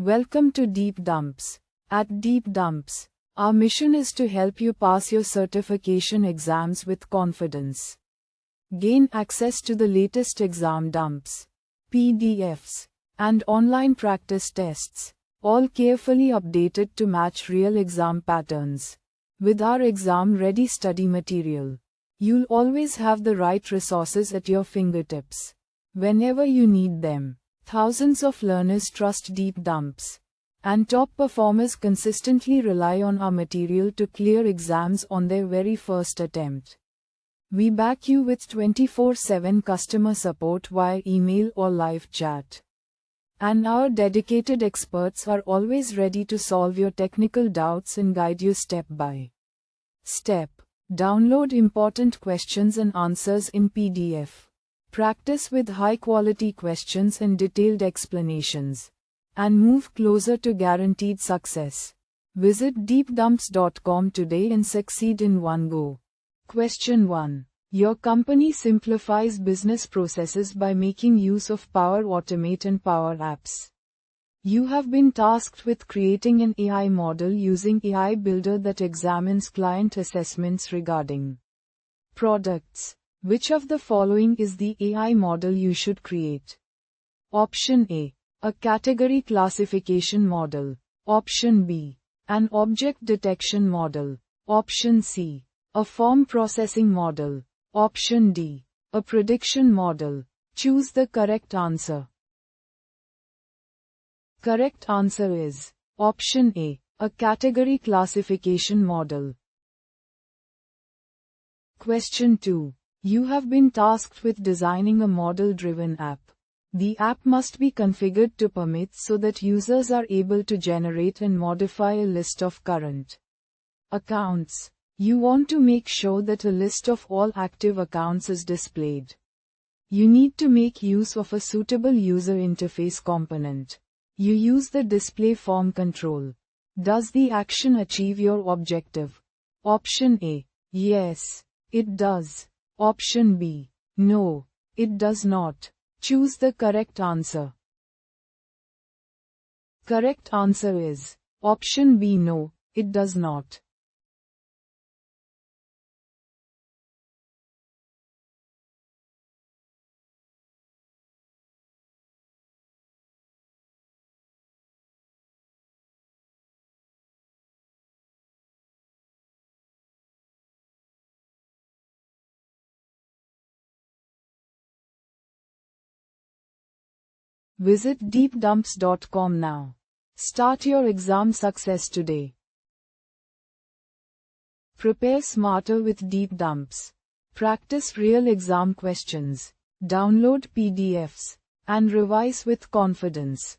Welcome to Deep Dumps. At Deep Dumps, our mission is to help you pass your certification exams with confidence. Gain access to the latest exam dumps, PDFs, and online practice tests, all carefully updated to match real exam patterns. With our exam-ready study material, you'll always have the right resources at your fingertips whenever you need them. Thousands of learners trust Deep Dumps, and top performers consistently rely on our material to clear exams on their very first attempt. We back you with 24/7 customer support via email or live chat. And our dedicated experts are always ready to solve your technical doubts and guide you step by step. Download important questions and answers in PDF. Practice with high-quality questions and detailed explanations, and move closer to guaranteed success. Visit deepdumps.com today and succeed in one go. Question 1. Your company simplifies business processes by making use of Power Automate and Power Apps. You have been tasked with creating an AI model using AI Builder that examines client assessments regarding products. Which of the following is the AI model you should create? Option A. A category classification model. Option B. An object detection model. Option C. A form processing model. Option D. A prediction model. Choose the correct answer. Correct answer is Option A. A category classification model. Question 2. You have been tasked with designing a model-driven app. The app must be configured to permits so that users are able to generate and modify a list of current accounts. You want to make sure that a list of all active accounts is displayed. You need to make use of a suitable user interface component. You use the display form control. Does the action achieve your objective? Option A. Yes, it does. Option B. No, it does not. Choose the correct answer. Correct answer is Option B. No, it does not. Visit deepdumps.com now. Start your exam success today. Prepare smarter with Deep Dumps. Practice real exam questions. Download PDFs and revise with confidence.